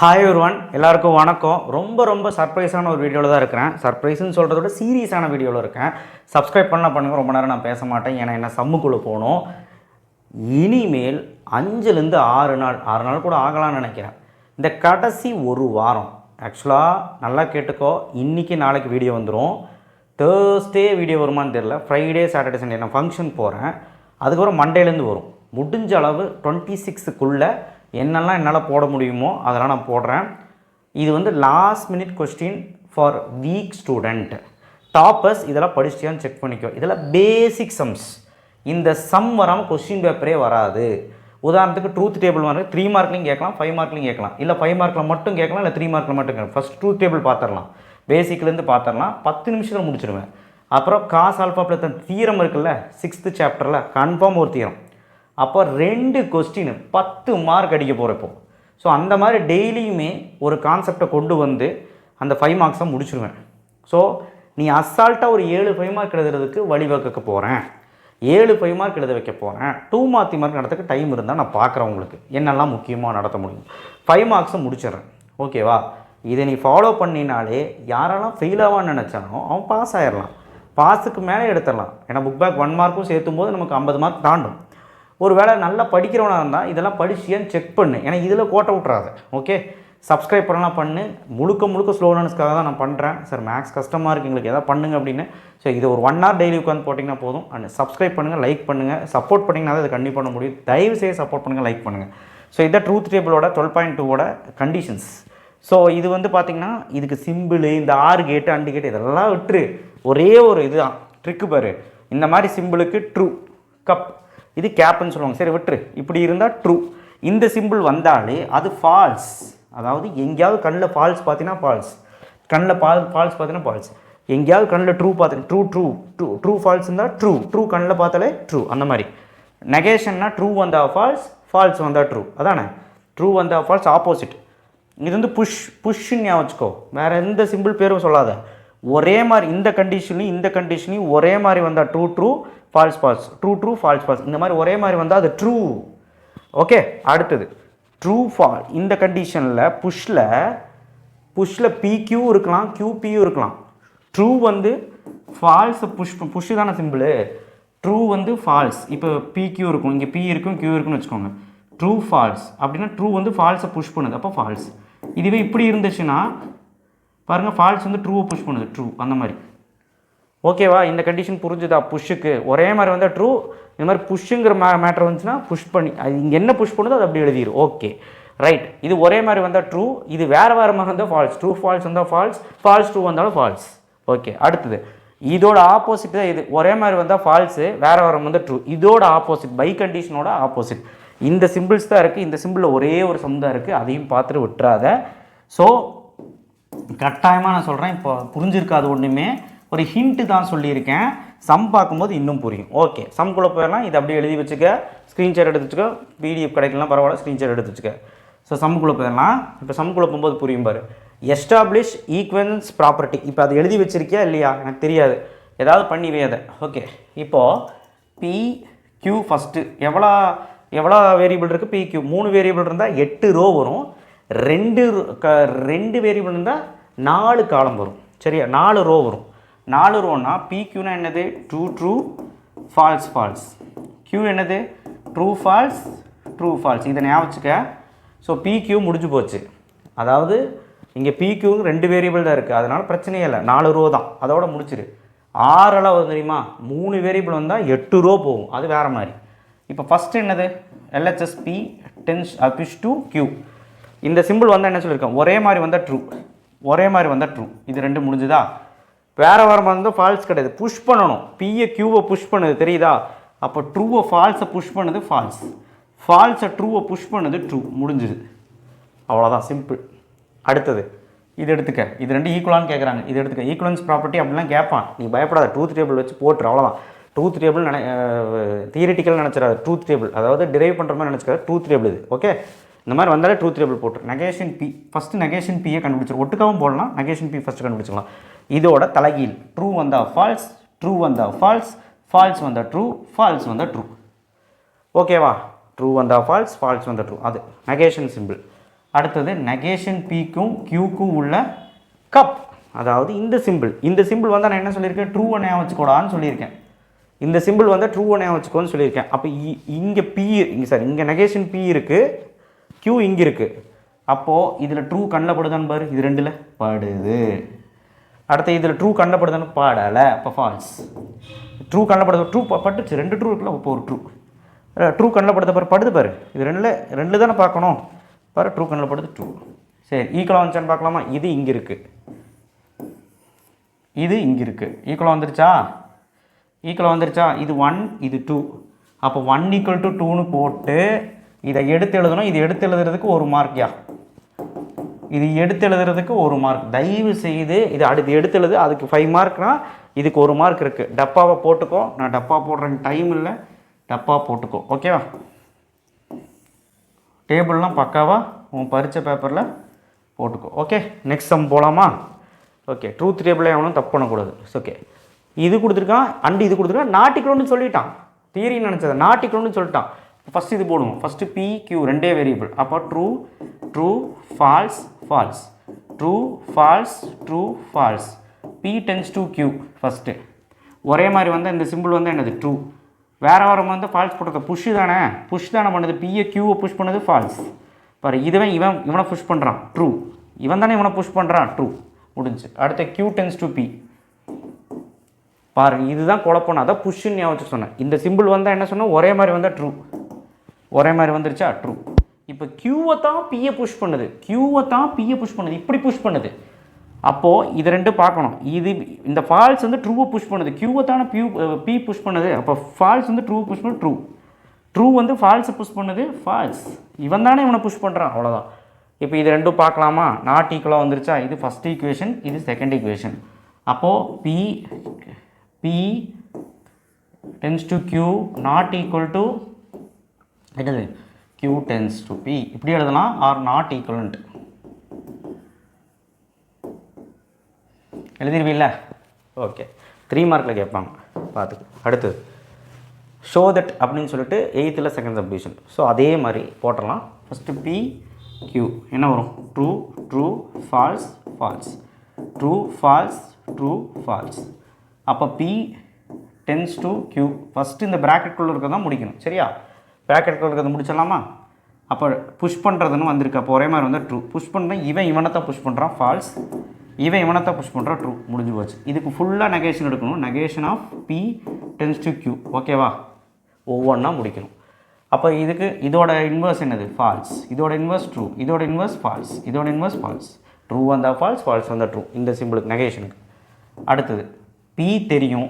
Hi ஒருவன் எல்லாருக்கும் வணக்கம். ரொம்ப சர்ப்ரைஸான ஒரு வீடியோவில் தான் இருக்கிறேன். சர்ப்ரைஸ்ன்னு சொல்கிறத விட சீரியஸான வீடியோவில் இருக்கேன். சப்ஸ்கிரைப் பண்ணுங்கள். ரொம்ப நேரம் நான் பேச மாட்டேன், ஏன்னா என்ன சம்முக்குள்ளே போகணும். இனிமேல் 5லேருந்து 6 நாள் கூட ஆகலான்னு நினைக்கிறேன். இந்த கடைசி ஒரு வாரம் ஆக்சுவலாக நல்லா கேட்டுக்கோ, இன்றைக்கி நாளைக்கு வீடியோ வந்துடும். தேர்ஸ்டே வீடியோ வருமானு தெரில. ஃப்ரைடே சாட்டர்டே சண்டே நான் ஃபங்க்ஷன் போகிறேன். அதுக்கப்புறம் மண்டேலேருந்து வரும். முடிஞ்ச அளவு 26க்குள்ளே என்னெல்லாம் என்னால் போட முடியுமோ அதெல்லாம் நான் போடுறேன். இது வந்து last minute question for week student. Toppers இதெல்லாம் படிச்சிட்டியான்னு செக் பண்ணிக்கோ. இதெல்லாம் பேசிக் சம்ஸ். இந்த சம் வராமல் கொஸ்டின் பேப்பரே வராது. உதாரணத்துக்கு ட்ரூத் டேபிள் வந்து 3 மார்க்லையும் கேட்கலாம், 5 மார்க்லையும் கேட்கலாம், இல்லை 5 மார்க்கில் மட்டும் கேட்கலாம், இல்லை 3 மார்க்கில் மட்டும் கேட்கலாம். ஃபஸ்ட் ட்ரூத் டேபிள் பார்த்துடலாம், பேசிக்லேருந்து பார்த்துடலாம். 10 நிமிஷத்தில் முடிச்சிடுவேன். அப்புறம் காஸ் ஆல்ஃபா ப்ளஸ் தீரம் இருக்குல்ல 6th சாப்டரில் கன்ஃபார்ம் ஒரு தீரம். அப்போ 2 கொஸ்டின் 10 மார்க் அடிக்க போகிறப்போ. ஸோ அந்த மாதிரி டெய்லியுமே ஒரு கான்செப்டை கொண்டு வந்து அந்த 5 மார்க்ஸை முடிச்சிடுவேன். ஸோ நீ அசால்ட்டாக ஒரு 7 5 மார்க் எழுதுறதுக்கு வழிவகுக்க போகிறேன். 7 5 மார்க் எழுத வைக்க போகிறேன். 2 மார்க் நடத்துக்கு டைம் இருந்தால் நான் பார்க்குறேன் உங்களுக்கு என்னெல்லாம் முக்கியமாக நடத்த முடியும். 5 மார்க்ஸை முடிச்சிடுறேன். ஓகேவா? இதை நீ ஃபாலோ பண்ணினாலே யாரெல்லாம் ஃபெயில் ஆவான்னு நினச்சானோ அவன் பாஸ் ஆகிடலாம். பாஸுக்கு மேலே எடுத்துடலாம். ஏன்னா புக் பேக் 1 மார்க்கும் சேர்த்தும் போது நமக்கு 50 மார்க் தாண்டும். ஒரு வேளை நல்லா படிக்கிறவனாக இருந்தால் இதெல்லாம் படிச்சியான்னு செக் பண்ணு. ஏன்னா இதில் கோட்டை விட்றாத. ஓகே, சப்ஸ்கிரைப் பண்ணலாம் பண்ணு. முழுக்க ஸ்லோ லேர்னர்ஸ்க்காக தான் நான் பண்ணுறேன். சார் மேக்ஸ் கஷ்டமாக இருக்குது எங்களுக்கு எதாவது பண்ணுங்க அப்படின்னு. ஸோ இது ஒரு 1 hour டெய்லி உட்காந்து போட்டிங்கன்னா போதும். அண்ட் சப்ஸ்கிரைப் பண்ணுங்கள், லைக் பண்ணுங்கள். சப்போர்ட் பண்ணிங்கன்னா தான் அதை கண்டிப்பாக பண்ண முடியும். தயவு செய்து சப்போர்ட் பண்ணுங்கள், லைக் பண்ணுங்கள். ஸோ இதான் ட்ரூத் டேபிளோட 12.2ஓட கண்டிஷன்ஸ். ஸோ இது வந்து பார்த்திங்கன்னா இதுக்கு சிம்பிள், இந்த 6 கேட்டு 2 கேட்டு இதெல்லாம் விட்டுரு. ஒரே ஒரு இதுதான் ட்ரிக்கு பாரு. இந்த மாதிரி சிம்பிளுக்கு ட்ரூ, கப் இது கேப்னு சொல்லுவாங்க. சரி விட்டுரு. இப்படி இருந்தால் ட்ரூ. இந்த சிம்பிள் வந்தாலே அது ஃபால்ஸ். அதாவது எங்கேயாவது கண்ணில் ஃபால்ஸ் பார்த்தீங்கன்னா ஃபால்ஸ், கண்ணில் ஃபால்ஸ் பார்த்தீங்கன்னா ஃபால்ஸ். எங்கேயாவது கண்ணில் ட்ரூ பார்த்தீங்கன்னா ட்ரூ ஃபால்ஸ் இருந்தால் ட்ரூ கண்ணில் பார்த்தாலே ட்ரூ. அந்த மாதிரி நெகேஷன்னா ட்ரூ வந்தால் ஃபால்ஸ் வந்தால் ட்ரூ. அதானே? ட்ரூ வந்தால் ஃபால்ஸ் ஆப்போசிட். இது வந்து புஷ்ன்னு ஞாபகம் வச்சுக்கோ. வேறு எந்த சிம்பிள் பேரும் சொல்லாத. ஒரே மாதிரி இந்த கண்டிஷனையும் ஒரே மாதிரி வந்தால் ட்ரூ ஃபால்ஸ் ட்ரூ ஃபால்ஸ் இந்த மாதிரி ஒரே மாதிரி வந்தால் அது ட்ரூ. ஓகே, அடுத்தது ட்ரூ ஃபால். இந்த கண்டிஷனில் புஷ்ஷில் PQ இருக்கலாம், QP இருக்கலாம். ட்ரூ வந்து ஃபால்ஸ் புஷ் தானே சிம்பிள். ட்ரூ வந்து ஃபால்ஸ். இப்போ PQ இருக்கும், இங்கே P இருக்கும், Q இருக்குன்னு வச்சுக்கோங்க. ட்ரூ ஃபால்ஸ் அப்படின்னா ட்ரூ வந்து ஃபால்ஸை புஷ் பண்ணுது, அப்போ ஃபால்ஸ். இதுவே இப்படி இருந்துச்சுன்னா பாருங்கள், ஃபால்ஸ் வந்து ட்ரூவை புஷ் பண்ணுது, ட்ரூ. அந்த மாதிரி ஓகேவா? இந்த கண்டிஷன் புரிஞ்சுதா? புஷ்ஷுக்கு ஒரே மாதிரி வந்தால் ட்ரூ. இந்த மாதிரி புஷ்ஷுங்கிற மேட்ரு வந்துச்சுன்னா புஷ் பண்ணி அது இங்கே என்ன புஷ் பண்ணுதோ அது அப்படி எழுதிடும். Okay right. இது ஒரே மாதிரி வந்தால் ட்ரூ, இது வேறு மாதிரி வந்தால் ஃபால்ஸ். ட்ரூ ஃபால்ஸ் வந்தால் ஃபால்ஸ் ட்ரூ வந்தாலும் ஃபால்ஸ். ஓகே, அடுத்தது இதோட ஆப்போசிட் தான் இது. ஒரே மாதிரி வந்தால் ஃபால்ஸு, வேறு வந்தால் ட்ரூ. இதோட ஆப்போசிட், பை கண்டிஷனோட ஆப்போசிட். இந்த சிம்பிள்ஸ் தான் இருக்குது. இந்த சிம்பிளில் ஒரே ஒரு சம் தான் இருக்குது. அதையும் பார்த்துட்டு விட்டுறாத. ஸோ கட்டாயமாக நான் சொல்கிறேன், இப்போ புரிஞ்சிருக்காது ஒன்றுமே. ஒரு ஹிண்ட்டு தான் சொல்லியிருக்கேன். சம் பார்க்கும்போது இன்னும் புரியும். ஓகே, சம்குள்ளே போயிடலாம். இது அப்படியே எழுதி வச்சுக்க, ஸ்க்ரீன்ஷாட் எடுத்து வச்சுக்க. PDF கிடைக்கலாம் பரவாயில்ல, ஸ்க்ரீன்ஷாட் எடுத்து வச்சுக்க. ஸோ சம்குள்ளே போயிடலாம். இப்போ சம்குள்ளே போகும்போது புரியும் பாரு. Establish equivalence property. இப்போ அது எழுதி வச்சிருக்கியா இல்லையா எனக்கு தெரியாது, ஏதாவது பண்ணி வையாத. ஓகே, இப்போது PQ ஃபஸ்ட்டு எவ்வளோ வேரியபிள் இருக்குது? PQ 3 வேரியபிள் இருந்தால் 8 ரோ வரும். 2 வேரியபிள் இருந்தால் 4 காலம் வரும். சரியா? 4 ரோ வரும். 4 ரோனா PQனா என்னது? True falls. Q என்னது? True false. இதை ஞாபகம் வச்சுக்க. ஸோ PQ முடிஞ்சு போச்சு. அதாவது இங்கே PQ 2 வேரியபிள் தான் இருக்குது, அதனால் பிரச்சனையே இல்லை. 4 ரோ தான், அதோட முடிச்சிரு. 6 அளவு தெரியுமா? 3 வேரியபிள் வந்தால் 8 ரோ போகும், அது வேறு மாதிரி. இப்போ ஃபஸ்ட்டு என்னது? LHS P tends push to Q. இந்த சிம்பிள் வந்தால் என்ன சொல்லியிருக்கேன்? ஒரே மாதிரி வந்தால் ட்ரூ. இது 2 முடிஞ்சுதா? வேறு வந்தால் ஃபால்ஸ் கிடையாது, புஷ் பண்ணணும். P-யை Q-வை புஷ் பண்ணுது, தெரியுதா? அப்போ ட்ரூவை ஃபால்ஸை புஷ் பண்ணுது ஃபால்ஸை ட்ரூவை புஷ் பண்ணுது ட்ரூ. முடிஞ்சுது, அவ்வளோதான், சிம்பிள். அடுத்தது இது எடுத்துக்க. இது 2 ஈக்குவலான்னு கேட்குறாங்க, இது எடுத்துக்க. ஈக்குவலன்ஸ் ப்ராப்பர்ட்டி அப்படிலாம் கேட்பான், நீ பயப்படாத. ட்ரூத் டேபிள் வச்சு போட்டுரு, அவ்வளோதான். ட்ரூத் டேபிள் தியரிட்டிக்கல் நினச்சிடாது. ட்ரூத் டேபிள் அதாவது டிரைவ் பண்ணுற மாதிரி நினச்சிக்காது. ட்ரூத் டேபிள் இது. ஓகே, இந்த மாதிரி வந்தாலே ட்ரூத் டேபிள் போட்டுரு. நெகேஷன் P ஃபஸ்ட்டு நெகேஷன் P-யை கண்டுபிடிச்சிடும். ஒட்டுக்காவும் போடலாம், நெகேஷன் P ஃபஸ்ட்டு கண்டுபிடிச்சிக்கலாம். இதோட தலைகீழ் ட்ரூ வந்தால் ஃபால்ஸ் வந்தால் ட்ரூ. ஓகேவா? ட்ரூ வந்தால் ஃபால்ஸ் வந்தால் ட்ரூ. அது நெகேஷன் சிம்பிள். அடுத்தது நெகேஷன் பிக்கும் கியூக்கும் உள்ள கப், அதாவது இந்த சிம்பிள் வந்து நான் என்ன சொல்லியிருக்கேன், ட்ரூவை ஞாபகம் வச்சுக்கூடான்னு சொல்லியிருக்கேன். இந்த சிம்பிள் வந்து ட்ரூவை ஞாபகம் வச்சுக்கோன்னு சொல்லியிருக்கேன். அப்போ இங்கே பி இங்கே நெகேஷன் பி இருக்குது, கியூ இங்கே இருக்குது. அப்போது இதில் ட்ரூ கண்ணில் படுதான்னு பாரு, இது ரெண்டில் படுது. அடுத்து இதில் ட்ரூ கண்ணில் படுதான்னு பாடலை, அப்போ ஃபால்ஸ். ட்ரூ கண்ணில் படுது, ட்ரூ பட்டுச்சு, 2 ட்ரூ இருக்குல்ல, இப்போ ஒரு ட்ரூ கண்ணில் படுத்த பாரு, படுது பாரு, இது ரெண்டு தானே பார்க்கணும் பாரு, ட்ரூ கண்ணில் படுது ட்ரூ. சரி, ஈக்குவலாக வந்துச்சான்னு பார்க்கலாமா? இது இங்கே இருக்குது, இது இங்கே இருக்குது, ஈக்குவலாக வந்துருச்சா? இது 1, இது 2. அப்போ 1 = 2ன்னு போட்டு இதை எடுத்து எழுதணும். இது எடுத்து எழுதுறதுக்கு 1 மார்க்யா, இது எடுத்து எழுதுறதுக்கு 1 மார்க். தயவு செய்து இது அடுத்து எடுத்து எழுது, அதுக்கு 5 மார்க்னா இதுக்கு 1 மார்க் இருக்குது. டப்பாவை போட்டுக்கோ, நான் டப்பா போடுறேன், டைம் இல்லை, டப்பா போட்டுக்கோ, ஓகேவா? டேபிள்லாம் பக்காவாக உன் பரீட்சை பேப்பரில் போட்டுக்கோ, ஓகே? நெக்ஸ்ட் சம் போகலாமா? ஓகே, ட்ரூத் டேபிளில் எவனும் தப்பு பண்ணக்கூடாது. ஓகே, இது கொடுத்துருக்கான் அண்டு இது கொடுத்துருக்கான், நாட்டிக்கணும்னு சொல்லிட்டான். தியரின்னு நினச்சதை நாட்டிக்கணும்னு சொல்லிட்டான். ஃபஸ்ட்டு இது போடுவோம். First P Q 2 variable. அப்போ true false false, true false true false. P tends to Q. First ஒரே மாதிரி வந்து இந்த சிம்பிள் வந்து என்னது, ட்ரூ. வேறு வந்து ஃபால்ஸ் போடுறது புஷ் தானே பண்ணுது. பிஏ கியூவை புஷ் பண்ணுது, ஃபால்ஸ். பாரு, இதுவே இவனை புஷ் பண்ணுறான், ட்ரூ. இவன் தானே இவனை புஷ் பண்ணுறான், ட்ரூ. முடிஞ்சு. அடுத்த கியூ டென்ஸ் டு பி. பாருங்க, இதுதான் குழப்பம். அதான் புஷ்ஷுன்னு ஞாபகம் சொன்னேன். இந்த சிம்பிள் வந்தால் என்ன சொன்னால் ஒரே மாதிரி வந்தால் ட்ரூ, ஒரே மாதிரி வந்துருச்சா, ட்ரூ. இப்போ கியூவை தான் பிஏ புஷ் பண்ணுது, இப்படி புஷ் பண்ணுது. அப்போது இது ரெண்டும் பார்க்கணும். இந்த ஃபால்ஸ் வந்து ட்ரூவை புஷ் பண்ணுது, கியூவை தானே பி புஷ் பண்ணுது. அப்போ ஃபால்ஸ் வந்து ட்ரூ புஷ் பண்ணுது, ட்ரூ வந்து ஃபால்ஸை புஷ் பண்ணுது, ஃபால்ஸ். இவன் தானே இவனை புஷ் பண்ணுறான், அவ்வளோதான். இப்போ இது ரெண்டும் பார்க்கலாமா? நாட் ஈக்குவலாக வந்துருச்சா? இது ஃபஸ்ட் ஈக்குவேஷன், இது செகண்ட் ஈக்குவேஷன். அப்போது P tends to Q not equal to என்னது, Q tends to P. இப்படி எழுதலாம், or not equivalent. எழுதிருவீல்ல? ஓகே, 3 மார்க்கில் கேட்பாங்க, பார்த்துக்கு. அடுத்தது ஷோ தட் அப்படின்னு சொல்லிட்டு 8th செகண்ட் சப்டிவிஷன். ஸோ அதே மாதிரி போட்டுடலாம். ஃபஸ்ட்டு P Q என்ன வரும், true false false, true false true false. அப்போ P tends to Q. First இந்த ப்ராக்கெட்குள்ளே இருக்கிறது தான் முடிக்கணும், சரியா? ப்ராக்கெட்குள்ளே இருக்கிறத முடிச்சிடலாமா? அப்போ புஷ் பண்ணுறதுன்னு வந்திருக்கு. அப்போ ஒரே மாதிரி வந்து ட்ரூ. புஷ் பண்ணுறேன், இவனை தான் புஷ் பண்ணுறான், ஃபால்ஸ். இவனை தான் புஷ் பண்ணுறான், ட்ரூ. முடிஞ்சு போச்சு. இதுக்கு ஃபுல்லாக நெகேஷன் எடுக்கணும். Negation of P tends to Q, ஓகேவா? ஒவ்வொன்றா முடிக்கணும். அப்போ இதோட இன்வர்ஸ் என்னது, ஃபால்ஸ். இதோட இன்வர்ஸ் ட்ரூ, இதோட இன்வர்ஸ் ஃபால்ஸ், இதோட இன்வர்ஸ் ஃபால்ஸ். ட்ரூ வந்தால் ஃபால்ஸ், ஃபால்ஸ் வந்தால் ட்ரூ. இந்த சிம்பிளுக்கு நெகேஷனுக்கு. அடுத்தது P தெரியும்,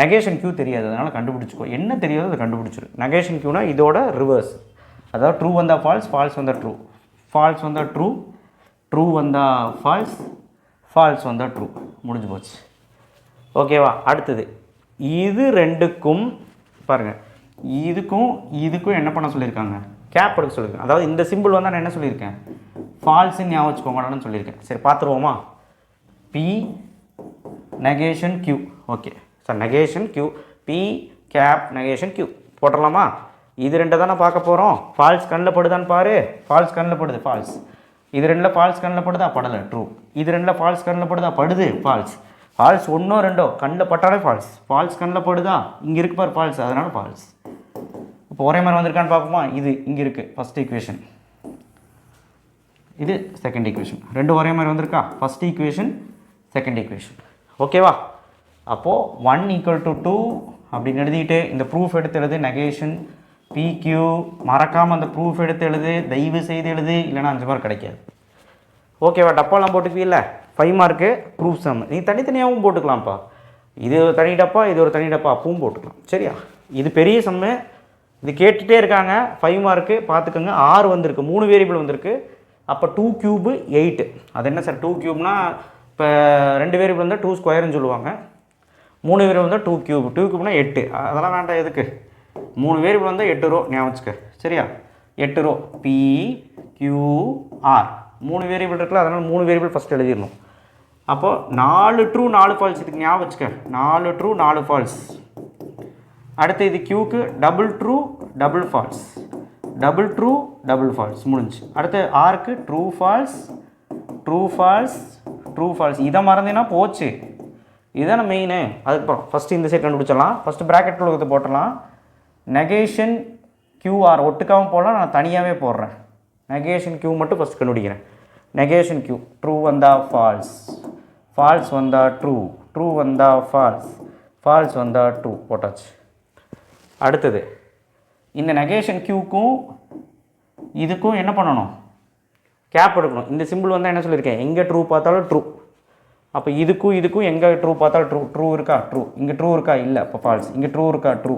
நெகேஷன் Q தெரியாது, அதனால் கண்டுபிடிச்சிக்கோ. என்ன தெரியாதோ அதை கண்டுபிடிச்சிரு. நெகேஷன் Qனா இதோட ரிவர்ஸ். அதாவது ட்ரூ வந்தால் ஃபால்ஸ், ஃபால்ஸ் வந்தால் ட்ரூ, ஃபால்ஸ் வந்தால் ட்ரூ, ட்ரூ வந்தால் ஃபால்ஸ், ஃபால்ஸ் வந்தால் ட்ரூ. முடிஞ்சு போச்சு, ஓகேவா? அடுத்தது இது ரெண்டுக்கும் பாருங்கள், இதுக்கும் என்ன பண்ண சொல்லியிருக்காங்க, கேப் எடுக்க சொல்லியிருக்கேன். அதாவது இந்த சிம்பிள் வந்தால் நான் என்ன சொல்லியிருக்கேன், ஃபால்ஸுன்னு ஞாபகம் வச்சுக்கோங்கன்னு சொல்லியிருக்கேன். சரி, பார்த்துருவோமா? P negation Q, okay sir, negation Q, P cap negation Q போட்டுடலாமா? இது ரெண்டு தானே பார்க்க போகிறோம். ஃபால்ஸ் கண்ணில் படுதான்னு பாரு, ஃபால்ஸ் கண்ணில் படுது, ஃபால்ஸ். இது ரெண்டில் ஃபால்ஸ் கண்ணில் படுதா, படலை, ட்ரூ. இது ரெண்டில் ஃபால்ஸ் கண்ணில் படுதா, படுது, ஃபால்ஸ். ஃபால்ஸ் 1 2 கண்ணில் பட்டாலே ஃபால்ஸ். ஃபால்ஸ் கண்ணில் படுதா, இங்கே இருக்கு பாரு ஃபால்ஸ், அதனால் ஃபால்ஸ். இப்போ ஒரே மாதிரி வந்திருக்கான்னு பார்ப்போமா? இது இங்கே இருக்குது, ஃபஸ்ட் ஈக்குவேஷன். இது செகண்ட் ஈக்குவேஷன். ரெண்டு ஒரே மாதிரி வந்திருக்கா? ஃபஸ்ட் ஈக்குவேஷன், செகண்ட் ஈக்குவேஷன், ஓகேவா? அப்போது 1 = 2 அப்படின்னு எழுதிட்டு இந்த ப்ரூஃப் எடுத்து எழுது. நெகேஷன் PQ மறக்காமல் அந்த ப்ரூஃப் எடுத்து எழுது, தயவு செய்து எழுது, இல்லைனா 5 மார்க் கிடைக்காது, ஓகேவா? டப்பாலாம் போட்டுக்குவீல்ல, 5 மார்க்கு ப்ரூஃப் சம். நீ தனித்தனியாகவும் போட்டுக்கலாம்ப்பா. இது ஒரு தனி டப்பா, இது ஒரு தனி டப்பா, அப்பவும் போட்டுக்கலாம், சரியா? இது பெரிய சம்மு, இது கேட்டுகிட்டே இருக்காங்க. 5 மார்க்கு பார்த்துக்கோங்க. 6 வந்திருக்கு, 3 வேரியபிள் வந்திருக்கு. அப்போ 2 ³ 8. அது என்ன சார் 2 க்யூப்னா, இப்போ 2 வேரியபிள் வந்தால் 2 ஸ்கொயர்னு சொல்லுவாங்க, 3 வேரியபிள் வந்தால் 2 க்யூப். 2 க்யூப்னா 8. அதெல்லாம் வேண்டாம், எதுக்கு? 3 வேரியபிள் வந்தால் 8 ரோ ஞாபகம் வச்சுக்க, சரியா? 8 ரோ PQR 3 வேரியபிள் இருக்குல்ல, அதனால் 3 வேரியபிள் ஃபஸ்ட் எழுதிடணும். அப்போது 4 ட்ரூ 4 ஃபால்ஸ், இதுக்கு ஞாபகம் வச்சுக்க, 4 ட்ரூ 4 ஃபால்ஸ். அடுத்து இது Qக்கு double true double false, double true double false முடிஞ்சு. அடுத்து ஆருக்கு true false true false true false. இதை மறந்தீங்கன்னா போச்சு. இதுதானே மெயினு. அதுக்கப்புறம் ஃபஸ்ட்டு இந்த சைட் கண்டுபிடிச்சிடலாம். ஃபஸ்ட்டு ப்ராக்கெட் உலகத்தை போட்டலாம். நெகேஷன் கியூஆர் ஒட்டுக்காகவும் போடலாம், நான் தனியாகவே போடுறேன். நெகேஷன் கியூ மட்டும் ஃபஸ்ட் கண்டுபிடிக்கிறேன். நெகேஷன் கியூ ட்ரூ வந்தால் ஃபால்ஸ், ஃபால்ஸ் வந்தால் ட்ரூ, ட்ரூ வந்தால் ஃபால்ஸ், ஃபால்ஸ் வந்தால் ட்ரூ போட்டாச்சு. அடுத்தது இந்த நெகேஷன் கியூக்கும் இதுக்கும் என்ன பண்ணணும்? கேப் எடுக்கணும். இந்த சிம்பிள் வந்தால் என்ன சொல்லியிருக்கேன், எங்கே ட்ரூ பார்த்தாலும் ட்ரூ. அப்போ இதுக்கும் எங்கே ட்ரூ பார்த்தாலும் ட்ரூ. ட்ரூ இருக்கா? ட்ரூ. இங்கே ட்ரூ இருக்கா? இல்லை, அப்போ ஃபால்ஸ். இங்கே ட்ரூ இருக்கா? ட்ரூ.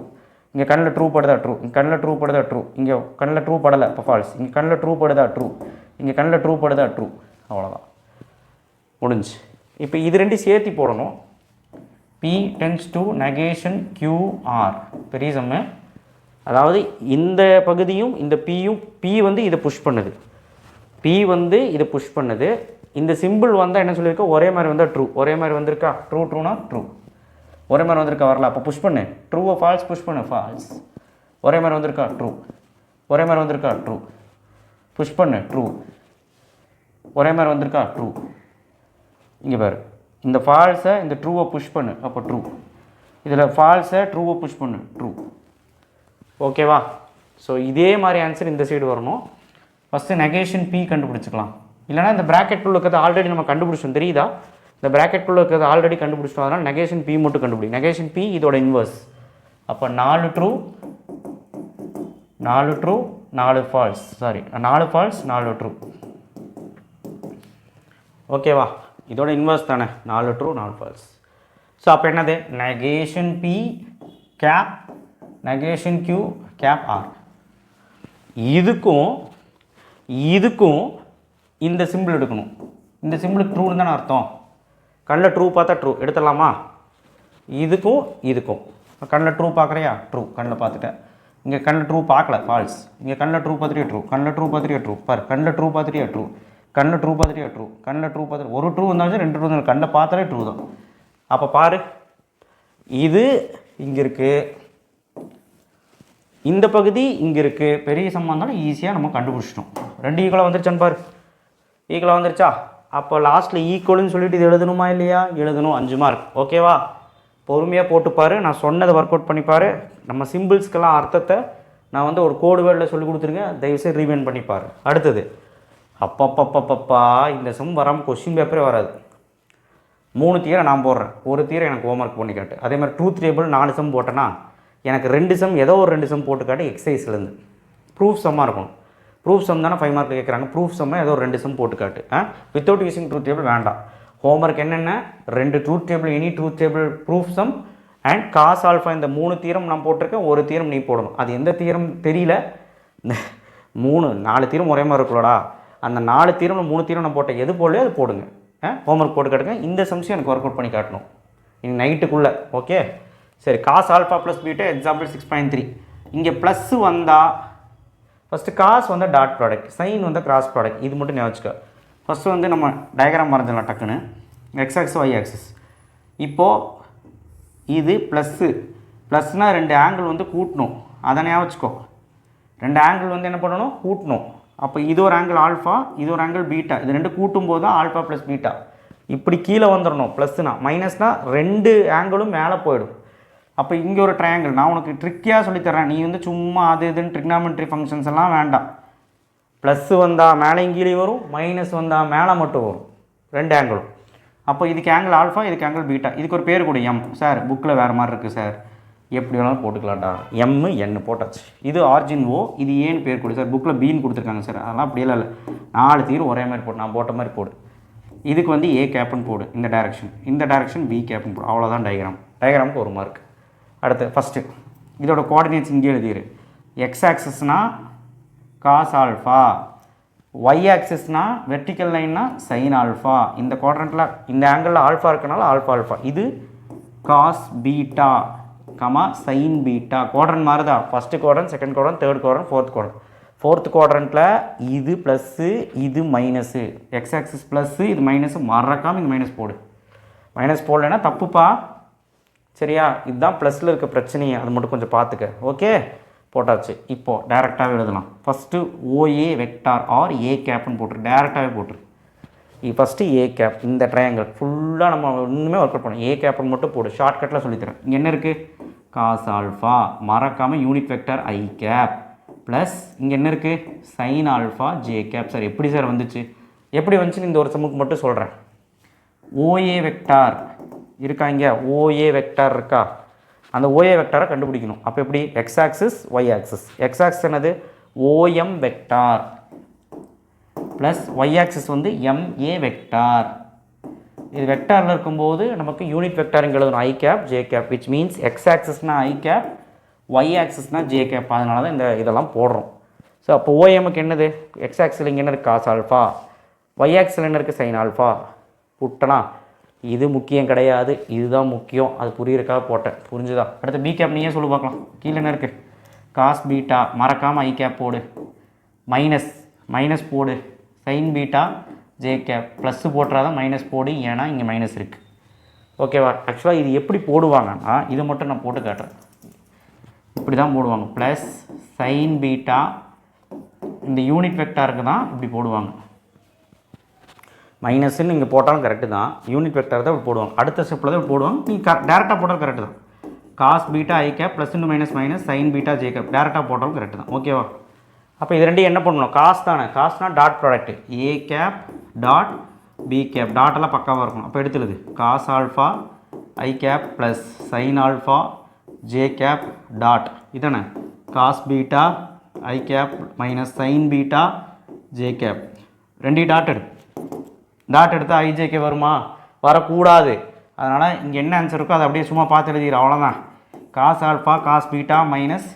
இங்கே கண்ணில் ட்ரூ படுதா? ட்ரூ. இங்கே கண்ணில் ட்ரூ படுதா? ட்ரூ. இங்கே கண்ணில் ட்ரூ படலை, அப்போ ஃபால்ஸ். இங்கே கண்ணில் ட்ரூ படுதா? ட்ரூ. இங்கே கண்ணில் ட்ரூ படுதா? ட்ரூ. அவ்வளோதான், முடிஞ்சு. இப்போ இது ரெண்டு சேர்த்து போடணும். P tends to negation QR. பெரிய சம்மு. அதாவது இந்த பகுதியும் இந்த Pயும், P வந்து இதை புஷ் பண்ணுது, P வந்து இதை புஷ் பண்ணுது. இந்த சிம்பிள் வந்தால் என்ன சொல்லியிருக்கா, ஒரே மாதிரி வந்தால் ட்ரூ. ஒரே மாதிரி வந்திருக்கா? ட்ரூ ட்ரூனா ட்ரூ. ஒரே மாதிரி வந்திருக்கா? வரல. அப்போ புஷ் பண்ணு. ட்ரூவை ஃபால்ஸ் புஷ் பண்ணு, ஃபால்ஸ். ஒரே மாதிரி வந்திருக்கா? ட்ரூ. ஒரே மாதிரி வந்திருக்கா? ட்ரூ. புஷ் பண்ணு, ட்ரூ. ஒரே மாதிரி வந்திருக்கா? ட்ரூ. இங்கே பாரு, இந்த ஃபால்ஸை இந்த ட்ரூவை புஷ் பண்ணு, அப்போ ட்ரூ. இதில் ஃபால்ஸை ட்ரூவை புஷ் பண்ணு, ட்ரூ. ஓகேவா? ஸோ இதே மாதிரி ஆன்சர் இந்த சைடு வரணும். First negation P கண்டுபிடிச்சிக்கலாம். இல்லைனா இந்த ப்ராக்கெட்டுக்குள்ள இருக்கிறது ஆல்ரெடி நம்ம கண்டுபிடிச்சோம், தெரியுதா? இந்த ப்ராக்கெட்டுக்குள்ள இருக்கிறது ஆல்ரெடி கண்டுபிடிச்சோம். அதனால் நெகேஷன் P மட்டும் கண்டுபிடி. நெகேஷன் P இதோட இன்வர்ஸ். அப்போ 4 true 4 true 4 false. Sorry, 4 false 4 true. ஓகேவா? இதோட இன்வர்ஸ் தானே, 4 ட்ரூ 4 ஃபால்ஸ். ஸோ அப்போ என்னது, negation P cap negation Q cap R. இதுக்கும் இந்த சிம்பிள் எடுக்கணும். இந்த சிம்பிள் ட்ரூன்னு தானே அர்த்தம். கண்ணில் ட்ரூ பார்த்தா ட்ரூ எடுத்துடலாமா? இதுக்கும் கண்ணில் ட்ரூ பார்க்குறியா? ட்ரூ. கண்ணில் பார்த்துட்டேன். இங்கே கண்ணில் ட்ரூ பார்க்கல, ஃபால்ஸ். இங்கே கண்ணில் ட்ரூ பார்த்துட்டியா? ட்ரூ. கண்ணில் ட்ரூ பார்த்துட்டியா? ட்ரூ. பார், கண்ணில் ட்ரூ பார்த்துட்டியா? ட்ரூ. கண்ணில் ட்ரூ பார்த்துட்டியா? ட்ரூ. கண்ணில் ட்ரூ பார்த்துட்டு ஒரு ட்ரூ வந்தாலும் 2 ட்ரூ இருந்தாலும் கண்ணில் பார்த்தாலே ட்ரூ தான். அப்போ பாரு, இது இங்கே இருக்குது, இந்த பகுதி இங்கே இருக்குது. பெரிய சம்மா இருந்தாலும் ஈஸியாக நம்ம கண்டுபிடிச்சிட்டோம். 2 ஈக்குவலாக வந்துருச்சான்னு பாரு. ஈக்குவலாக வந்துருச்சா? அப்போ லாஸ்ட்டில் ஈக்குவல்னு சொல்லிட்டு இது எழுதணுமா இல்லையா? எழுதணும். 5 மார்க். ஓகேவா? பொறுமையாக போட்டுப்பார். நான் சொன்னதை ஒர்க் அவுட் பண்ணிப்பார். நம்ம சிம்பிள்ஸ்க்கெல்லாம் அர்த்தத்தை நான் வந்து ஒரு கோடு வேர்டில் சொல்லி கொடுத்துருக்கேன். தயவுசெய்து ரீவைண்ட் பண்ணிப்பார். அடுத்தது, அப்பப்பப்பப்பா இந்த சம் வராமல் கொஸ்டின் பேப்பரே வராது. 3 தீரை நான் போடுறேன், ஒரு தீரை எனக்கு ஹோம்ஒர்க் பண்ணி காட்டு. அதே மாதிரி ட்ரூத் டேபிள் 4 சம் போட்டேன்னா எனக்கு 2 சம் ஏதோ ஒரு 2 சம் போட்டு காட்டு. எக்ஸசைஸ்லேருந்து ப்ரூஃப் சம்மாக இருக்கணும். ப்ரூஃப் சம் தானே 5 மார்க் கேட்குறாங்க. ப்ரூஃப் சம்மாக ஏதோ ஒரு 2 சம் போட்டு காட்டு. வித்தவுட் யூசிங் ட்ரூத் டேபிள் வேண்டாம். ஹோம்ஒர்க் என்னென்ன, 2 truth table, any truth table, proof sum and cos alpha. இந்த 3 தீரம் நான் போட்டிருக்கேன். ஒரு தீரம் நீ போடணும். அது எந்த தீரம் தெரியல. 4 தீரம் ஒரே மாதிரி இருக்குல்லடா. அந்த 4 தீரம் 3 தீரம் நான் போட்டேன். எது போடலையோ அது போடுங்க. ஹோம்ஒர்க் போட்டு காட்டுங்க. இந்த சம்ஸையும் எனக்கு ஒர்க் அவுட் பண்ணி காட்டணும் இன்னைக்கு நைட்டுக்குள்ளே. ஓகே, சரி. Cos alpha plus beta example 6.3. இங்கே ப்ளஸ்ஸு வந்தால் ஃபஸ்ட்டு காஸ் வந்து டாட் ப்ராடக்ட், சைன் வந்து கிராஸ் ப்ராடக்ட். இது மட்டும் ஞாபகம் வச்சுக்க. ஃபஸ்ட்டு வந்து நம்ம டயக்ராம் வரைஞ்சிடலாம் டக்குன்னு. X axis Y axis. இப்போது இது ப்ளஸ்ஸு, ப்ளஸ்னால் 2 ஆங்கிள் வந்து கூட்டணும். அதை ஞாபகம் வச்சுக்கோ. 2 ஆங்கிள் வந்து என்ன பண்ணணும், கூட்டணும். அப்போ இது ஒரு ஆங்கிள் ஆல்ஃபா, இது ஒரு ஆங்கிள் பீட்டா. இது 2 கூட்டும் போது தான் ஆல்ஃபா ப்ளஸ் பீட்டா. இப்படி கீழே வந்துடணும். ப்ளஸ்னா மைனஸ்னால் 2 ஆங்கிளும் மேலே போயிடும். அப்போ இங்கே ஒரு ட்ரையாங்கிள். நான் உனக்கு ட்ரிக்கியாக சொல்லித்தரேன். நீ வந்து சும்மா அது இதுன்னு ட்ரிக்னாமெட்ரி ஃபங்க்ஷன்ஸ் எல்லாம் வேண்டாம். ப்ளஸ்ஸு வந்தால் மேலே கீழே வரும், மைனஸ் வந்தால் மேலே மட்டும் வரும் 2 ஆங்கிளும். அப்போ இதுக்கு ஆங்கிள் ஆல்ஃபா, இதுக்கு ஆங்கிள் பீட்டா. இதுக்கு ஒரு பேர் கூட எம். சார் புக்கில் வேறு மாதிரி இருக்குது சார், எப்படி வேணாலும் போட்டுக்கலாம்டா. எம்மு என் போட்டாச்சு. இது ஆர்ஜின் ஓ, இது ஏன்னு பேர் கொடு சார். புக்கில் பீன்னு கொடுத்துருக்காங்க சார். அதெல்லாம் அப்படியெல்லாம் இல்லை. 4 தீரும் ஒரே மாதிரி போடு. நான் போட்ட மாதிரி போடு. இதுக்கு வந்து ஏ கேப்புன்னு போடு இந்த டைரக்ஷன், இந்த டைரக்ஷன் பி கேப்புன்னு போடு. அவ்வளோதான் டயக்ராம். டயக்ராமுக்கு 1 மார்க். அடுத்து ஃபஸ்ட்டு இதோட கோஆர்டினேட்ஸ் இங்கே எழுதிரு. எக்ஸ் ஆக்சஸ்னால் காஸ் ஆல்ஃபா, ஒய் ஆக்சிஸ்னால் வெர்டிக்கல் லைன்னா சைன் ஆல்ஃபா. இந்த குவாட்ரண்ட்டில் இந்த ஆங்கிளில் ஆல்ஃபா இருக்கனால ஆல்ஃபா ஆல்ஃபா. இது cos beta comma sign beta. Quadrant மாறுதா? First quadrant, second quadrant, third quadrant, fourth quadrant. Fourth குவாட்ரண்ட்டில் இது ப்ளஸ்ஸு, இது மைனஸு. எக்ஸ் ஆக்சிஸ் ப்ளஸ்ஸு, இது மைனஸு. மறக்காமல் இங்கே மைனஸ் போடு. மைனஸ் போடலைன்னா தப்புப்பா. சரியா? இதுதான் ப்ளஸில் இருக்க பிரச்சனையே. அது மட்டும் கொஞ்சம் பார்த்துக்க. ஓகே, போட்டாச்சு. இப்போது டேரெக்டாகவே எழுதலாம். First OA vector R A கேப்னு போட்டுரு, டேரெக்டாகவே போட்டுரு. ஃபஸ்ட்டு ஏ கேப், இந்த ட்ரையாங்கிள் ஃபுல்லாக நம்ம இன்னுமே ஒர்க் அவுட் பண்ணோம். ஏ கேப்னு மட்டும் போடு, ஷார்ட்கட்டில் சொல்லித்தரேன். இங்கே என்ன இருக்குது? காஸ் ஆல்ஃபா, மறக்காமல் unit vector I cap plus இங்கே என்ன இருக்குது? Sine alpha J cap. Sir எப்படி சார் வந்துச்சு? எப்படி வந்துச்சுன்னு இந்த ஒரு சம்முக்கு மட்டும் சொல்கிறேன். ஓஏ வெக்டார் இருக்கா? இங்கே ஓஏ வெக்டார் இருக்கா? அந்த ஓஏ வெக்டாரை கண்டுபிடிக்கணும். அப்போ எப்படி? X axis Y axis. X axis என்னது? OM vector plus Y axis வந்து எம்ஏ வெக்டார். இது வெக்டாரில் இருக்கும்போது நமக்கு யூனிட் வெக்டார் இங்கே எழுதணும், I cap J cap, which means X ஆக்சிஸ்னால் ஐ கேப், ஒய் ஆக்சிஸ்னால் ஜே கேப். அதனால தான் இந்த இதெல்லாம் போடுறோம். ஸோ அப்போ ஓஎம்முக்கு என்னது? எக்ஸ் ஆக்சில் இங்கே என்ன இருக்குது? Cos alpha. ஒய் ஆக்சில் என்ன இருக்குது? Sine alpha. புட்டனா இது முக்கியம் கிடையாது, இதுதான் முக்கியம். அது புரியுறக்காக போட்டேன். புரிஞ்சுதா? அடுத்து பி கேப் நீயே சொல்லு பார்க்கலாம். கீழே என்ன இருக்குது? காஸ் பீட்டா, மறக்காமல் ஐ கேப் போடு, மைனஸ் போடு, sine beta J cap, plus போட்டுறாதான் மைனஸ் போடு, ஏன்னா இங்கே மைனஸ் இருக்குது. ஓகேவா? ஆக்சுவலாக இது எப்படி போடுவாங்கன்னா இதை மட்டும் நான் போட்டு காட்டுறேன். இப்படி தான் போடுவாங்க. ப்ளஸ் சைன் பீட்டா, இந்த யூனிட் வெக்டாருக்கு தான் இப்படி போடுவாங்க. மைனஸ்ன்னு இங்கே போட்டாலும் கரெக்டு தான், யூனிட் வெக்டார் தான் இப்படி போடுவாங்க. அடுத்த ஸ்டெப்பில் தான் போடுவாங்க. நீங்கள் டேரெக்டாக போட்டாலும் கரெக்டு தான். Cos beta I cap plus into minus sign beta J cap, டேரெக்டாக போட்டாலும் கரெக்டு தான். ஓகேவா? அப்போ இது ரெண்டையும் என்ன பண்ணணும்? காஸ் தானே, காஸ்னா dot product, A cap dot B cap, டாட்டெல்லாம் பக்காவாக இருக்கணும். அப்போ எடுத்துலுது cos alpha I cap plus sign alpha J cap dot, இதானே cos beta I cap minus sign beta J cap. ரெண்டு டாட் எடுத்தால் ஐஜேகே வருமா? வரக்கூடாது. அதனால் இங்கே என்ன ஆன்சர் இருக்கோ அதை அப்படியே சும்மா பார்த்து எழுதிக்கிறேன், அவ்வளோதான். Cos alpha cos beta minus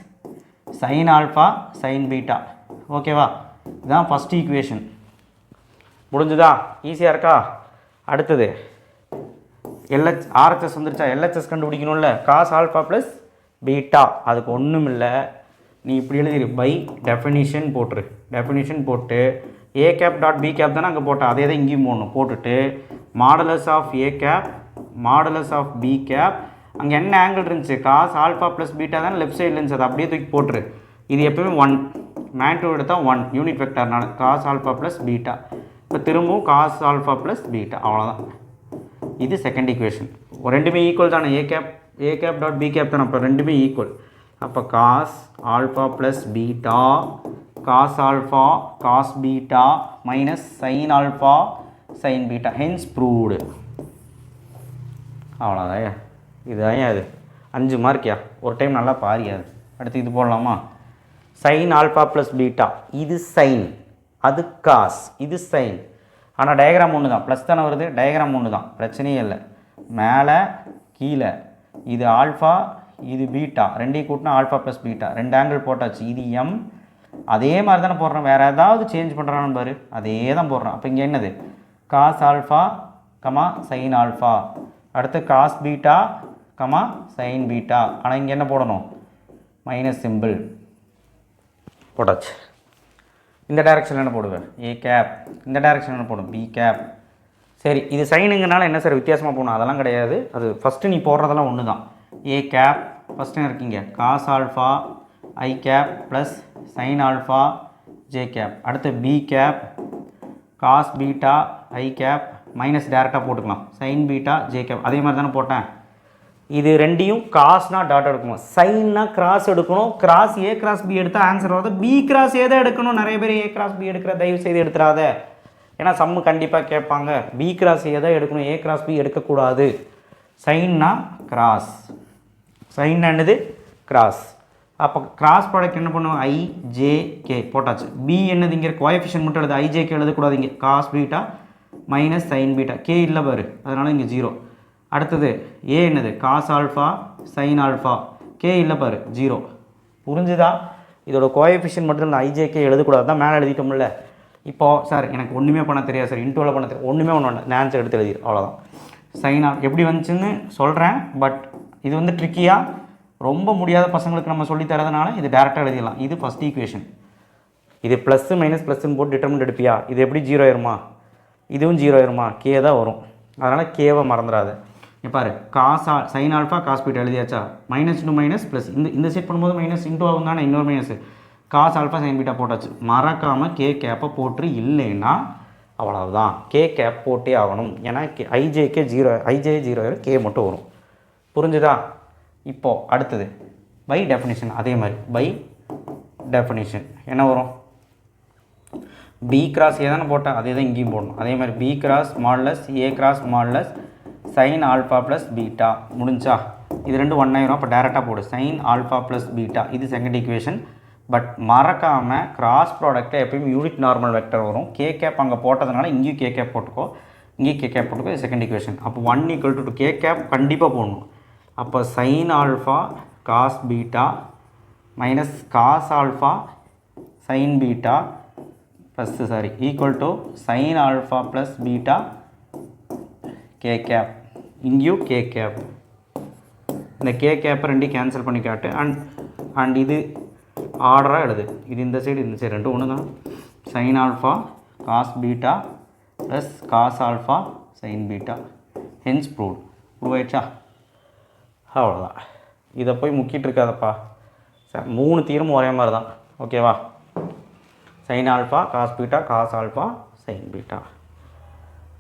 sin alpha sign beta. ஓகேவா? இதுதான் ஃபஸ்ட் ஈக்குவேஷன். முடிஞ்சுதா? ஈஸியாக இருக்கா? அடுத்தது ஆர்ஹெச்எஸ் வந்துருச்சா? எல்ஹெச்எஸ் கண்டுபிடிக்கணும்ல. காஸ் ஆல்ஃபா ப்ளஸ் பீட்டா, அதுக்கு ஒன்றும் இல்லை, நீ இப்படி எழுதிரு, பை டெஃபினிஷன் போட்டுரு. டெஃபினிஷன் போட்டு A cap dot B cap தானே அங்கே போட்டேன், அதே தான் இங்கேயும் போடணும். போட்டுட்டு modulus of A cap modulus of B cap, அங்கே என்ன ஆங்கிள் இருந்துச்சு? காஸ் ஆல்ஃபா ப்ளஸ் பீட்டா தானே லெஃப்ட் சைடில் இருந்துச்சு, அதை அப்படியே தூக்கி போட்டுரு. இது எப்போயுமே 1, மேக்னிடியூட் எடுத்தால் 1 யூனிட் வெக்டார்னால காஸ் ஆல்ஃபா ப்ளஸ் பீட்டா. இப்போ திரும்பவும் காஸ் ஆல்ஃபா ப்ளஸ் பீட்டா, அவ்வளோதான். இது செகண்ட் ஈக்குவேஷன். ரெண்டுமே ஈக்குவல் தானே, A cap dot B cap தானே, அப்போ ரெண்டுமே ஈக்குவல். அப்போ cos alpha plus beta cos alpha cos beta minus sin alpha sign beta, hence proved. அவ்வளோதான். இதுதான் அது 5 மார்க்கியா? ஒரு டைம் நல்லா பாரியாது. அடுத்து இது போடலாமா? சைன் ஆல்ஃபா ப்ளஸ் பீட்டா, இது சைன், அது காஸ், இது சைன். ஆனால் டயக்ராம் ஒன்று தான், ப்ளஸ் தானே வருது, டயக்ராம் ஒன்று தான், பிரச்சனையே இல்லை. மேலே கீழே இது ஆல்ஃபா இது பீட்டா, ரெண்டையும் கூட்டினா ஆல்ஃபா ப்ளஸ் பீட்டா, 2 ஆங்கிள் போட்டாச்சு. இது எம், அதே மாதிரி தானே போடுறோம், வேறு ஏதாவது சேஞ்ச் பண்ணுறான்னு பாரு, அதே தான் போடுறோம். அப்போ இங்கே என்னது? Cos alpha comma sign alpha, அடுத்து cos beta comma sign beta. ஆனால் இங்கே என்ன போடணும்? மைனஸ் சிம்பிள் போட்டாச்சு. இந்த டைரெக்ஷனில் என்ன போடுவேன்? A cap. இந்த டைரெக்ஷனில் என்ன போடும்? B cap. சரி, இது சைனுங்கனால என்ன சார் வித்தியாசமாக போகணும்? அதெல்லாம் கிடையாது, அது ஃபஸ்ட்டு நீ போடுறதெல்லாம் ஒன்று தான். ஏ கேப் ஃபஸ்ட்டு என்ன இருக்கீங்க? Cos alpha I cap plus sign alpha J cap. அடுத்து B cap cos beta I cap minus டேரெக்டாக போட்டுக்கலாம் சைன் பீட்டா ஜே கேப். அதே மாதிரி தானே போட்டேன். இது ரெண்டையும் காஸ்னா டாட் எடுக்கணும், சைன்னா கிராஸ் எடுக்கணும். கிராஸ் ஏ கிராஸ் பி எடுத்தால் ஆன்சர் வருது. பி கிராஸ் ஏ தான் எடுக்கணும். நிறைய பேர் ஏ கிராஸ் பி எடுக்கிற, தயவு செய்து எடுத்துடாத, ஏன்னா சம்மு கண்டிப்பாக கேட்பாங்க. பி கிராஸ் ஏ தான் எடுக்கணும், ஏ கிராஸ் பி எடுக்கக்கூடாது. சைன்னா கிராஸ், சைன் என்னது? கிராஸ். அப்போ கிராஸ் ப்ராடக்ட் என்ன பண்ணுவோம்? ஐ ஜே கே போட்டாச்சு. பி என்னது? இங்கே கோஎஃபிஷியன்ட் மட்டும் எழுது, ஐ ஜே கே எழுதக்கூடாது. இங்கே cos beta minus sign beta, K இல்லை பாரு, அதனால் இங்கே 0. அடுத்தது ஏ என்னது? Cos alpha sin alpha, K இல்லை பாரு, 0. புரிஞ்சுதா? இதோட கோஎஃபிஷியன்ட் மட்டும் இந்த ஐஜேகே எழுதக்கூடாது தான், மேலே எழுதிட்டோம்ல. இப்போது சார் எனக்கு ஒன்றுமே பண்ண தெரியாது சார், இன்டூவில் பண்ண தெரியும், ஒன்றுமே ஒன்று நான் ஆன்சர் எடுத்து எழுதிடு, அவ்வளோதான். சைன் ஆல் எப்படி வந்துச்சுன்னு சொல்கிறேன், பட் இது வந்து ட்ரிக்கியாக ரொம்ப முடியாத பசங்களுக்கு நம்ம சொல்லி தரதுனால இது டேரெக்டாக எழுதிடலாம். இது ஃபஸ்ட் ஈக்குவேஷன். இது ப்ளஸ்ஸு மைனஸ் ப்ளஸ்ன்னு போட்டு டிட்டர்மெண்ட் எடுப்பியா? இது எப்படி 0 ஆயிருமா? இதுவும் 0 ஆயிருமா? கே தான் வரும். அதனால் கேவை மறந்துடாது. இங்கே பாரு சைன் ஆல்ஃபா காஸ் பீட்டா எழுதியாச்சா, மைனஸ் இன்டு மைனஸ் ப்ளஸ், இந்த செட் பண்ணும்போது மைனஸ் இன்ட்டு ஆகும் தானே, இன்னொரு minus cos alpha sign beta போட்டாச்சு. மறக்காமல் கே கேப்பை போட்டு, இல்லைன்னா அவ்வளவுதான், கே கேப் போட்டே ஆகணும். ஏன்னா ஐஜேக்கே 0 கே மட்டும் வரும். புரிஞ்சுதா? இப்போது அடுத்தது பை டெஃபினிஷன். அதே மாதிரி பை டெஃபினிஷன் என்ன வரும், பி கிராஸ் ஏ தானே போட்டேன், அதே தான் இங்கேயும் போடணும். அதே மாதிரி B cross modulus A cross modulus sin alpha plus beta. முடிஞ்சா இது ரெண்டும் 1 ஆயிரும். அப்போ டேரெக்டாக போடு சைன் ஆல்ஃபா ப்ளஸ் பீட்டா. இது செகண்ட் ஈக்குவேஷன். பட் மறக்காமல் கிராஸ் ப்ராடக்ட்டில் எப்பயும் யூனிட் நார்மல் வெக்டர் வரும். கே கேப் அங்கே போட்டதுனால இங்கேயும் கே கேப் போட்டுக்கோ, இங்கேயும் கே கேப் போட்டுக்கோ. இது செகண்ட் ஈக்குவேஷன். அப்போ 1 = 2 கே கேப் கண்டிப்பாக போடணும். அப்போ sin alpha cos beta minus cos alpha sign beta plus equal to sin alpha plus beta K cap. இங்கேயும் கே கேப். இந்த கே கேப்பை ரெண்டையும் கேன்சல் பண்ணி காட்டு. அண்ட் இது ஆர்டராக எழுது. இது இந்த சைடு ரெண்டும் ஒன்று தான். Sin alpha cos beta plus cos alpha sign beta. Hence prove ஆயிடுச்சா? அவ்வளோதான். இதை போய் முக்கிட்டு இருக்காதப்பா. சார் 3 தீரமும் ஒரே மாதிரி தான். ஓகேவா? Sin alpha cos beta cos alpha sign beta.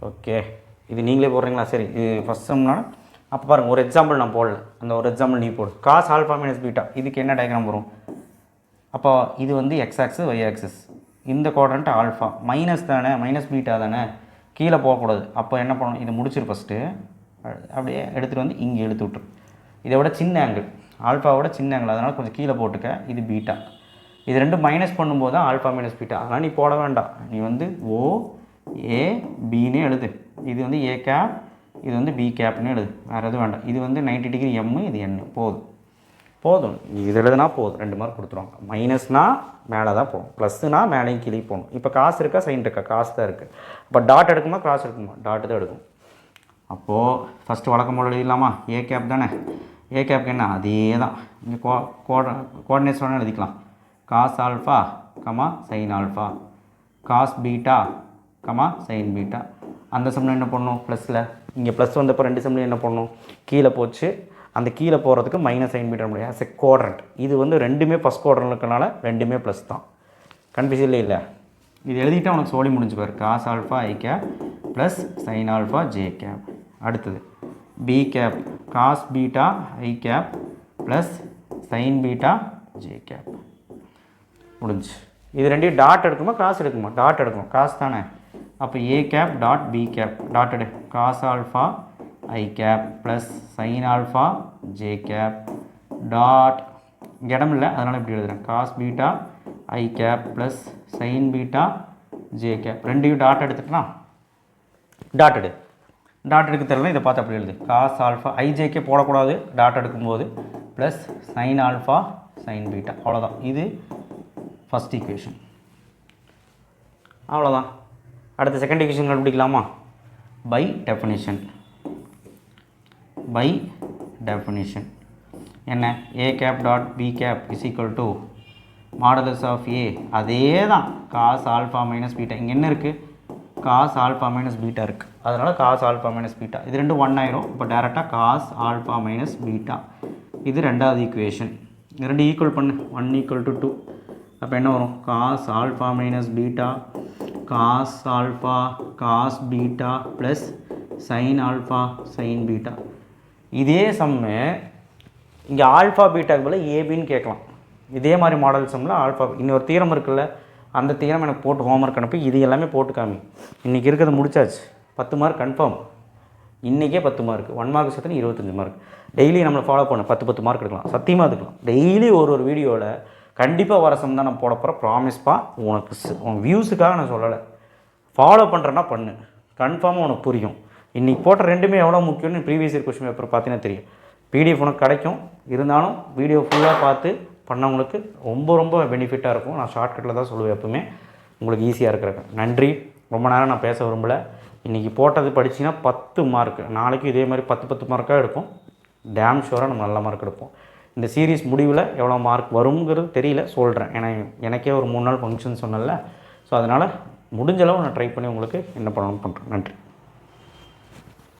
Okay, இது நீங்களே போடுறீங்களா? சரி, இது ஃபஸ்ட் சம்னா அப்போ பாருங்கள், ஒரு எக்ஸாம்பிள் நான் போடல, அந்த ஒரு எக்ஸாம்பிள் நீ போடு. காஸ் ஆல்ஃபா மைனஸ் பீட்டா, இதுக்கு என்ன டயக்ராம் வரும்? அப்போ இது வந்து எக்ஸ் ஆக்சிஸ் ஒய் ஆக்சிஸ். இந்த குவாட்ரண்ட் ஆல்ஃபா மைனஸ் தானே, மைனஸ் பீட்டா தானே, கீழே போகக்கூடாது. அப்போ என்ன பண்ணணும், இதை முடிச்சிரு ஃபஸ்ட்டு. அப்படியே எடுத்துகிட்டு வந்து இங்கே எடுத்து விட்டுரு. இதை விட சின்ன ஆங்கிள், ஆல்ஃபாவோட சின்ன ஆங்கிள், அதனால் கொஞ்சம் கீழே போட்டுக்க. இது பீட்டா. இது ரெண்டும் மைனஸ் பண்ணும்போது தான் ஆல்ஃபா மைனஸ் பீட்டா. அதனால் நீ போட வேண்டாம். நீ வந்து ஓ ஏ பின்னு எழுது. இது வந்து ஏ கேப், இது வந்து பி கேப்னு எழுது. வேறு எதுவும் வேண்டாம். இது வந்து 90 டிகிரி எம்மு, இது எண்ணு. போதும். இது எழுதுனா போதும். 2 மார்க் கொடுத்துருவாங்க. மைனஸ்னால் மேலே தான் போகணும், ப்ளஸ்னால் மேலேயும் கீழே போகணும். இப்போ காசு இருக்கா சைன் இருக்கா? காசு தான் இருக்குது. இப்போ டாட் எடுக்குமா கிராஸ் எடுக்குமா? டாட்டு தான் எடுக்கும். அப்போது ஃபஸ்ட்டு வழக்கம் போல் எழுதிடலாமா? ஏ கேப் தானே. ஏ கேப்க்கு என்ன? அதே தான். இங்கே கோஆர்டினேட்ஸ் வேணால் எழுதிக்கலாம். Cos alpha comma sign alpha, cos beta comma sign beta. அந்த சம்மில் என்ன பண்ணணும்? ப்ளஸில் இங்கே ப்ளஸ் வந்தப்போ 2 சம்மில் என்ன பண்ணணும்? கீழே போச்சு. அந்த கீழே போகிறதுக்கு மைனஸ் சைன் பீட்டா முடியாது. As a quadrant. இது வந்து ரெண்டுமே ஃபஸ்ட் குவாட்ரண்ட் இருக்கனால ரெண்டுமே ப்ளஸ் தான். கன்ஃபியூஷன் இல்லை. இது எழுதிட்டு அவனுக்கு சோழி முடிஞ்சுக்குவார். Cos alpha I cap plus sign alpha J cap. அடுத்தது B cap cos beta I cap plus sine beta J cap. முடிஞ்சு. இது ரெண்டையும் டாட் எடுக்குமா கிராஸ் எடுக்குமா? டாட் எடுக்கணும். காஸ் தானே. அப்போ A cap dot B cap. Dot எடு. Cos alpha I cap plus sign alpha J cap dot, இடம் இல்லை அதனால் இப்படி எழுதுகிறேன். Cos beta I cap plus sine beta J cap. ரெண்டையும் டாட் எடுத்துக்கலாம். டாட் எடு. டாட் எடுக்க தெரியல, இதை பார்த்து அப்படி எழுது. காஸ் ஆல்ஃபா ஐஜேக்கே போடக்கூடாது டாட் எடுக்கும்போது, plus sign alpha sign beta. அவ்வளோதான். இது ஃபஸ்ட் ஈக்குவேஷன். அவ்வளோதான். அடுத்த செகண்ட் ஈக்குவேஷன் கண்டுபிடிக்கலாமா? By definition. பை டெஃபினிஷன் என்ன? A cap dot B cap is equal to modulus of A. அதே தான். Cos alpha minus beta. இங்கே என்ன இருக்குது? காஸ் ஆல்ஃபா மைனஸ் பீட்டா இருக்குது. அதனால் காஸ் ஆல்ஃபா மைனஸ் பீட்டா. இது ரெண்டும் 1 ஆயிரும். இப்போ டேரெக்டாக காஸ் ஆல்ஃபா மைனஸ் பீட்டா. இது ரெண்டாவது ஈக்குவேஷன். இது ரெண்டு ஈக்குவல் பண்ணு. 1 = 2. அப்போ என்ன வரும்? Cos alpha minus beta cos alpha cos beta plus sign alpha sign beta. இதே சம்மு இங்கே ஆல்ஃபா பீட்டாக்கு பதில் ஏபின்னு கேட்கலாம். இதே மாதிரி மாடல் சம்மில் ஆல்ஃபா இன்னொரு தீரம் இருக்குல்ல, அந்த தீரம் எனக்கு போட்டு ஹோம்ஒர்க் அனுப்பி இது எல்லாமே போட்டு காமி. இன்றைக்கி இருக்கிறது முடிச்சாச்சு. 10 மார்க் கன்ஃபார்ம். இன்றைக்கே 10 மார்க். 1 மார்க் சேர்த்து 25 மார்க். டெய்லி நம்மளை ஃபாலோ பண்ண 10 மார்க் எடுக்கலாம். சத்தியமாக எடுக்கலாம். டெய்லி ஒரு வீடியோவில் கண்டிப்பாக வர சம் தான் நான் போட போகிறேன். ப்ராமிஸ்ப்பா. உன் வியூஸுக்காக நான் சொல்லலை. ஃபாலோ பண்ணுறேன்னா பண்ணு, கன்ஃபார்மாக உனக்கு புரியும். இன்றைக்கி போட்ட ரெண்டுமே எவ்வளோ முக்கியம்னு ப்ரீவியஸ் இயர் கொஸ்டின் பேப்பர் பார்த்தீங்கன்னா தெரியும். பிடிஎஃப் உனக்கு கிடைக்கும். இருந்தாலும் வீடியோ ஃபுல்லாக பார்த்து பண்ணவங்களுக்கு ரொம்ப பெனிஃபிட்டாக இருக்கும். நான் ஷார்ட்கட்டில் தான் சொல்லுவேன் எப்பவுமே, உங்களுக்கு ஈஸியாக இருக்கிறது. நன்றி. ரொம்ப நேரம் நான் பேச விரும்பலை. இன்றைக்கி போட்டது படிச்சிங்கன்னா 10 மார்க். நாளைக்கு இதே மாதிரி 10 மார்க்காக எடுக்கும். டேம் ஷூராக நம்ம நல்ல மார்க் எடுப்போம். இந்த சீரீஸ் முடிவில் எவ்வளோ மார்க் வருங்கிறது தெரியல, சொல்கிறேன். ஏன்னா எனக்கே ஒரு 3 நாள் ஃபங்க்ஷன் சொன்னல. ஸோ அதனால் முடிஞ்சளவு நான் ட்ரை பண்ணி உங்களுக்கு என்ன பண்ணணும்னு பண்ணுறேன். நன்றி.